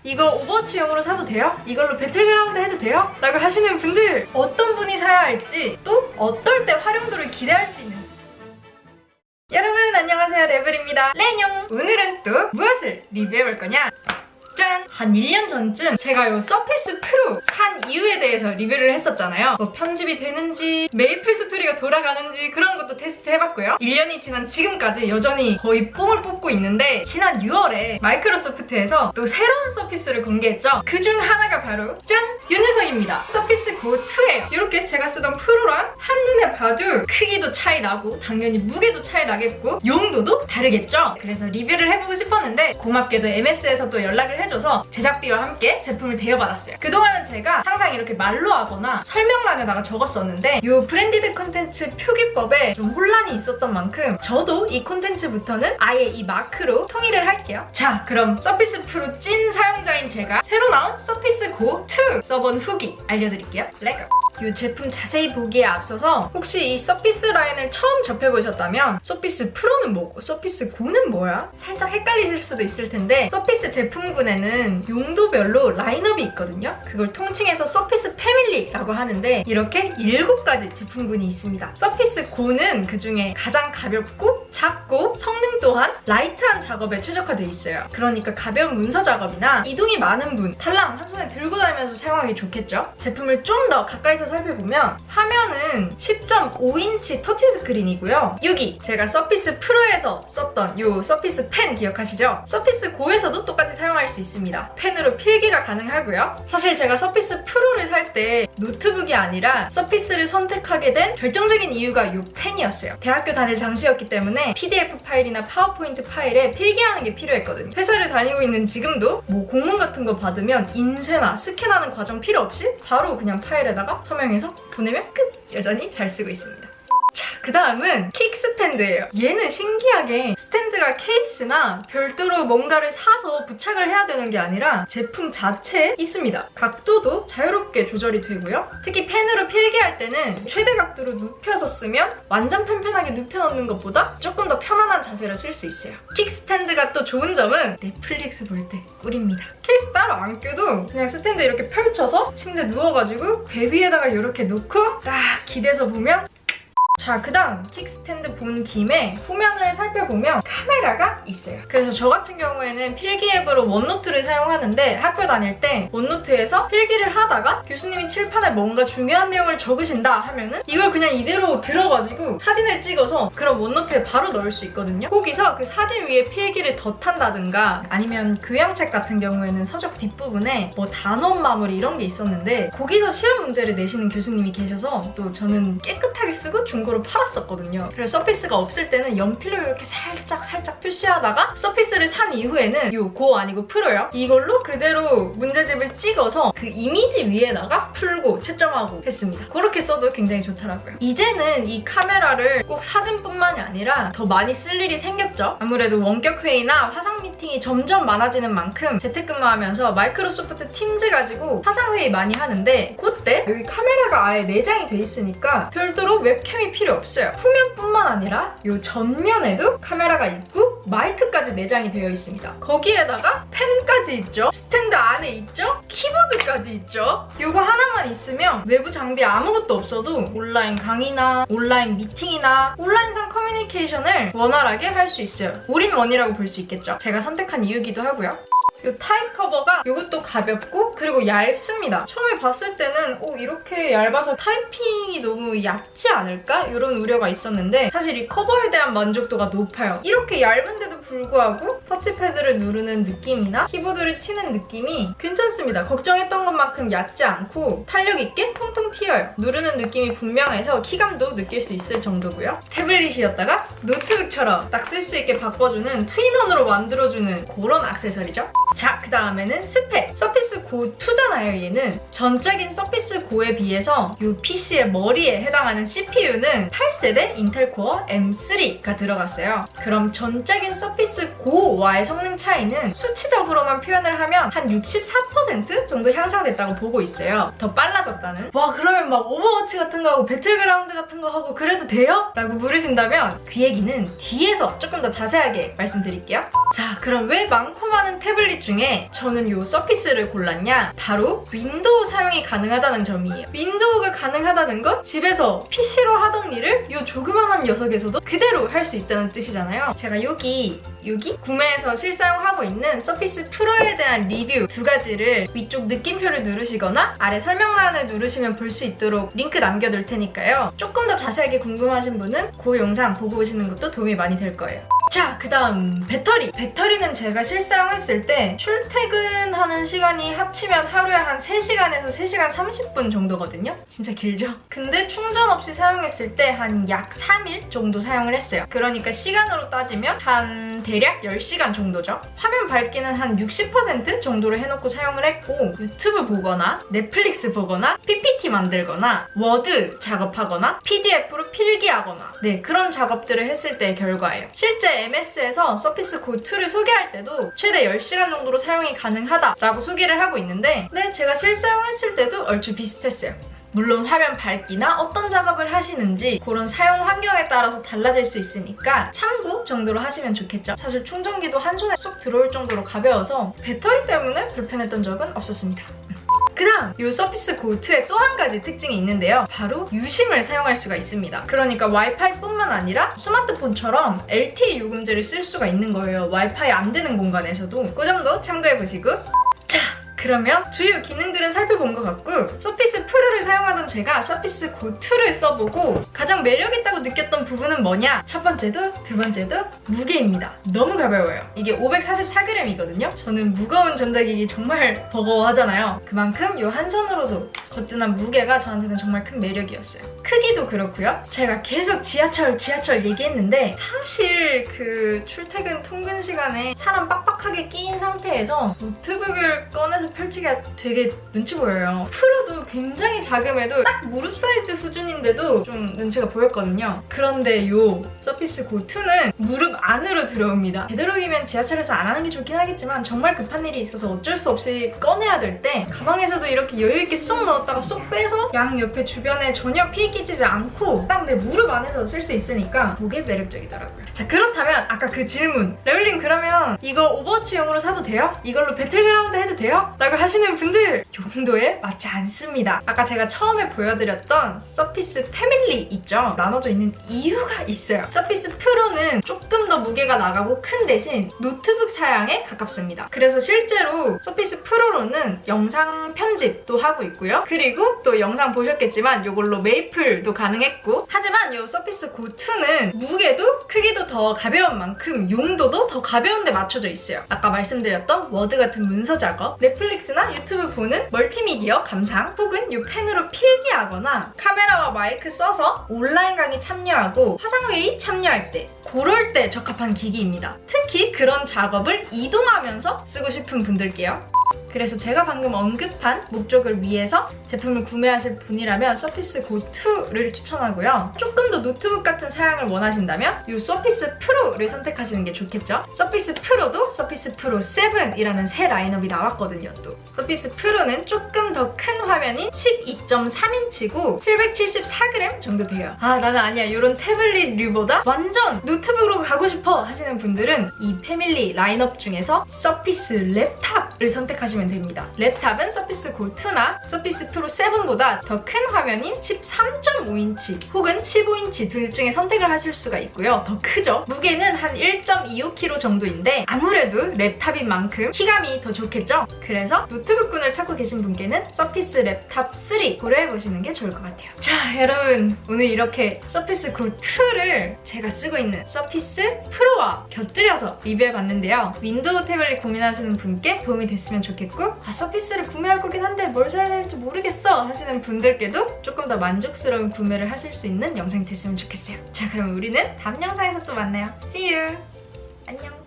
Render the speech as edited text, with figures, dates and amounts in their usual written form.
이거 오버워치용으로 사도 돼요? 이걸로 배틀그라운드 해도 돼요? 라고 하시는 분들, 어떤 분이 사야 할지, 또 어떨 때 활용도를 기대할 수 있는지. 여러분 안녕하세요, 레블입니다. 레뇽! 오늘은 또 무엇을 리뷰해볼 거냐? 짠! 한 1년 전쯤 제가 이 서피스 프로 산 이유에 대해서 리뷰를 했었잖아요. 뭐 편집이 되는지, 메이플 스토리가 돌아가는지 그런 것도 테스트 해봤고요. 1년이 지난 지금까지 여전히 거의 뽕을 뽑고 있는데, 지난 6월에 마이크로소프트에서 또 새로운 서피스를 공개했죠. 그중 하나가 바로 짠! 요 녀석입니다. 서피스 고 2예요. 이렇게 제가 쓰던 프로랑 한눈에 봐도 크기도 차이 나고 당연히 무게도 차이 나겠고 용도도 다르겠죠. 그래서 리뷰를 해보고 싶었는데 고맙게도 MS에서 또 연락을 해줘서 제작비와 함께 제품을 대여받았어요. 그동안은 제가 항상 이렇게 말로 하거나 설명란에다가 적었었는데 이 브랜디드 콘텐츠 표기법에 좀 혼란이 있었던 만큼 저도 이 콘텐츠부터는 아예 이 마크로 통일을 할게요. 자, 그럼 서피스 프로 찐 사용자인 제가 새로 나온 서피스 고 2 써본 후기 알려드릴게요. 렛고! 이 제품 자세히 보기에 앞서서 혹시 이 서피스 라인을 처음 접해보셨다면 서피스 프로는 뭐고 서피스 고는 뭐야? 살짝 헷갈리실 수도 있을 텐데, 서피스 제품군에는 용도별로 라인업이 있거든요. 그걸 통칭해서 서피스 패밀리라고 하는데 이렇게 7가지 제품군이 있습니다. 서피스 고는 그중에 가장 가볍고 작고 성능 또한 라이트한 작업에 최적화되어 있어요. 그러니까 가벼운 문서 작업이나 이동이 많은 분, 탈랑 한 손에 들고 다니면서 사용하기 좋겠죠? 제품을 좀 더 가까이서 살펴보면 화면은 10.5인치 터치 스크린이고요. 여기 제가 서피스 프로에서 썼던 이 서피스 펜 기억하시죠? 서피스 고에서도 똑같이 사용할 수 있습니다. 펜으로 필기가 가능하고요. 사실 제가 서피스 프로를 살 때 노트북이 아니라 서피스를 선택하게 된 결정적인 이유가 이 펜이었어요. 대학교 다닐 당시였기 때문에 PDF 파일이나 파워포인트 파일에 필기하는 게 필요했거든요. 회사를 다니고 있는 지금도 뭐 공문 같은 거 받으면 인쇄나 스캔하는 과정 필요 없이 바로 그냥 파일에다가 서명해서 보내면 끝! 여전히 잘 쓰고 있습니다. 자, 그 다음은 킥 스탠드예요. 얘는 신기하게 스탠드가 케이스나 별도로 뭔가를 사서 부착을 해야 되는 게 아니라 제품 자체에 있습니다. 각도도 자유롭게 조절이 되고요. 특히 펜으로 필기할 때는 최대 각도로 눕혀서 쓰면 완전 편편하게 눕혀놓는 것보다 조금 더 편안한 자세로 쓸 수 있어요. 킥 스탠드가 또 좋은 점은 넷플릭스 볼 때 꿀입니다. 케이스 따로 안 껴도 그냥 스탠드 이렇게 펼쳐서 침대 누워가지고 배 위에다가 이렇게 놓고 딱 기대서 보면. 자, 그 다음 킥스탠드 본 김에 후면을 살펴보면 카메라가 있어요. 그래서 저 같은 경우에는 필기 앱으로 원노트를 사용하는데 학교 다닐 때 원노트에서 필기를 하다가 교수님이 칠판에 뭔가 중요한 내용을 적으신다 하면은 이걸 그냥 이대로 들어가지고 사진을 찍어서 그런 원노트에 바로 넣을 수 있거든요. 거기서 그 사진 위에 필기를 덧한다든가 아니면 교양책 같은 경우에는 서적 뒷부분에 뭐 단원 마무리 이런 게 있었는데 거기서 시험 문제를 내시는 교수님이 계셔서 또 저는 깨끗하게 쓰고 중고로 팔았었거든요. 그래서 서피스가 없을 때는 연필로 이렇게 살짝 표시하다가 서피스를 산 이후에는 이 고 아니고 프로요. 이걸로 그대로 문제집을 찍어서 그 이미지 위에다가 풀고 채점하고 했습니다. 그렇게 써도 굉장히 좋더라고요. 이제는 이 카메라를 꼭 사진뿐만이 아니라 더 많이 쓸 일이 생겼죠. 아무래도 원격 회의나 화상 미팅이 점점 많아지는 만큼 재택근무하면서 마이크로소프트 팀즈 가지고 화상 회의 많이 하는데 그때 여기 카메라가 아예 내장이 돼 있으니까 별도로 웹캠이 필요 없어요. 후면뿐만 아니라 이 전면에도 카메라가 있고 마이크까지 내장이 되어 있습니다. 거기에다가 펜까지 있죠. 스탠드 안에 있죠. 키보드까지 있죠. 이거 하나만 있으면 외부 장비 아무것도 없어도 온라인 강의나 온라인 미팅이나 온라인상 커뮤니케이션을 원활하게 할 수 있어요. 올인원이라고 볼 수 있겠죠. 제가 선택한 이유기도 하고요. 이 타입 커버가 이것도 가볍고 그리고 얇습니다. 처음에 봤을 때는 이렇게 얇아서 타이핑이 너무 얕지 않을까? 이런 우려가 있었는데 사실 이 커버에 대한 만족도가 높아요. 이렇게 얇은데도 불구하고 터치패드를 누르는 느낌이나 키보드를 치는 느낌이 괜찮습니다. 걱정했던 것만큼 얕지 않고 탄력 있게 통통 튀어요. 누르는 느낌이 분명해서 키감도 느낄 수 있을 정도고요. 태블릿이었다가 노트북처럼 딱 쓸 수 있게 바꿔주는 투인원으로 만들어주는 그런 액세서리죠. 자, 그 다음에는 스펙! 서피스 고 2잖아요, 얘는. 전적인 서피스 고에 비해서 이 PC의 머리에 해당하는 CPU는 8세대 인텔 코어 M3가 들어갔어요. 그럼 전적인 서피스 고와의 성능 차이는 수치적으로만 표현을 하면 한 64% 정도 향상됐다고 보고 있어요. 더 빨라졌다는. 와, 그러면 막 오버워치 같은 거 하고 배틀그라운드 같은 거 하고 그래도 돼요? 라고 물으신다면 그 얘기는 뒤에서 조금 더 자세하게 말씀드릴게요. 자, 그럼 왜 많고 많은 태블릿 태블릿 중에 저는 요 서피스를 골랐냐? 바로 윈도우 사용이 가능하다는 점이에요. 윈도우가 가능하다는 건 집에서 PC로 하던 일을 요 조그만한 녀석에서도 그대로 할 수 있다는 뜻이잖아요. 제가 여기 구매해서 실사용하고 있는 서피스 프로에 대한 리뷰 두 가지를 위쪽 느낌표를 누르시거나 아래 설명란을 누르시면 볼 수 있도록 링크 남겨둘 테니까요. 조금 더 자세하게 궁금하신 분은 그 영상 보고 오시는 것도 도움이 많이 될 거예요. 자, 그 다음 배터리는 제가 실사용했을 때 출퇴근하는 시간이 합치면 하루에 한 3시간에서 3시간 30분 정도거든요. 진짜 길죠? 근데 충전 없이 사용했을 때 한 약 3일 정도 사용을 했어요. 그러니까 시간으로 따지면 한 대략 10시간 정도죠. 화면 밝기는 한 60% 정도로 해놓고 사용을 했고 유튜브 보거나 넷플릭스 보거나 PPT 만들거나 워드 작업하거나 PDF로 필기하거나 그런 작업들을 했을 때의 결과예요. 실제 MS에서 서피스 고 2를 소개할 때도 최대 10시간 정도로 사용이 가능하다라고 소개를 하고 있는데 제가 실사용했을 때도 얼추 비슷했어요. 물론 화면 밝기나 어떤 작업을 하시는지 그런 사용 환경에 따라서 달라질 수 있으니까 참고 정도로 하시면 좋겠죠. 사실 충전기도 한 손에 쏙 들어올 정도로 가벼워서 배터리 때문에 불편했던 적은 없었습니다. 그 다음 이 서피스 고 2의 또 한 가지 특징이 있는데요. 바로 유심을 사용할 수가 있습니다. 그러니까 와이파이뿐만 아니라 스마트폰처럼 LTE 요금제를 쓸 수가 있는 거예요. 와이파이 안 되는 공간에서도. 그 점도 참고해보시고 자! 그러면 주요 기능들은 살펴본 것 같고 서피스 프로를 사용하던 제가 서피스 고 2를 써보고 가장 매력있다고 느꼈던 부분은 뭐냐? 첫 번째도 두 번째도 무게입니다. 너무 가벼워요. 이게 544g이거든요. 저는 무거운 전자기기 정말 버거워하잖아요. 그만큼 이 한 손으로도 거뜬한 무게가 저한테는 정말 큰 매력이었어요. 크기도 그렇고요. 제가 계속 지하철 얘기했는데 사실 그 출퇴근 통근 시간에 사람 빡빡하게 끼인 상태에서 노트북을 꺼내서 펼치기가 되게 눈치 보여요. 프로도 굉장히 작음에도 딱 무릎 사이즈 수준인데도 좀 눈치가 보였거든요. 그런데 요 서피스 고 2는 무릎 안으로 들어옵니다. 되도록이면 지하철에서 안 하는 게 좋긴 하겠지만 정말 급한 일이 있어서 어쩔 수 없이 꺼내야 될 때 가방에서도 이렇게 여유있게 쏙 넣었다가 쏙 빼서 양 옆에 주변에 전혀 피 끼치지 않고 딱 내 무릎 안에서 쓸 수 있으니까 그게 매력적이더라고요. 자, 그렇다면 아까 그 질문 레올님 그러면 이거 오버워치용으로 사도 돼요? 이걸로 배틀그라운드 해도 돼요? 라고 하시는 분들 용도에 맞지 않습니다. 아까 제가 처음에 보여드렸던 서피스 패밀리 있죠? 나눠져 있는 이유가 있어요. 서피스 프로는 조금 더 무게가 나가고 큰 대신 노트북 사양에 가깝습니다. 그래서 실제로 서피스 프로로는 영상 편집도 하고 있고요. 그리고 또 영상 보셨겠지만 이걸로 메이플도 가능했고 하지만 이 서피스 고 2는 무게도 크기도 더 가벼운 만큼 용도도 더 가벼운 데 맞춰져 있어요. 아까 말씀드렸던 워드 같은 문서 작업, 넷플릭스나 유튜브 보는 멀티미디어 감상 혹은 이 펜으로 필기하거나 카메라와 마이크 써서 온라인 강의 참여하고 화상회의 참여할 때 그럴 때 적합한 기기입니다. 특히 그런 작업을 이동하면서 쓰고 싶은 분들께요. 그래서 제가 방금 언급한 목적을 위해서 제품을 구매하실 분이라면 서피스 고 2를 추천하고요. 조금 더 노트북 같은 사양을 원하신다면 이 서피스 프로를 선택하시는 게 좋겠죠. 서피스 프로도 서피스 프로 7이라는 새 라인업이 나왔거든요. 또 서피스 프로는 조금 더 큰 화면인 12.3인치고 774g 정도 돼요. 나는 아니야. 이런 태블릿류보다 완전 노트북으로 가고 싶어 하시는 분들은 이 패밀리 라인업 중에서 서피스 랩탑을 선택하시면 됩니다. 랩탑은 서피스 고 2나 서피스 프로 7보다 더 큰 화면인 13.5인치 혹은 15인치 둘 중에 선택을 하실 수가 있고요. 더 크죠? 무게는 한 1.25kg 정도인데 아무래도 랩탑인 만큼 키감이 더 좋겠죠? 그래서 노트북군을 찾고 계신 분께는 서피스 랩탑 3 고려해보시는 게 좋을 것 같아요. 자, 여러분 오늘 이렇게 서피스 고 2를 제가 쓰고 있는 서피스 프로와 곁들여서 리뷰해봤는데요. 윈도우 태블릿 고민하시는 분께 도움이 됐으면 좋겠고 서피스를 구매할 거긴 한데 뭘 사야 될지 모르겠어 하시는 분들께도 조금 더 만족스러운 구매를 하실 수 있는 영상이 됐으면 좋겠어요. 자, 그럼 우리는 다음 영상에서 또 만나요. See you! 안녕!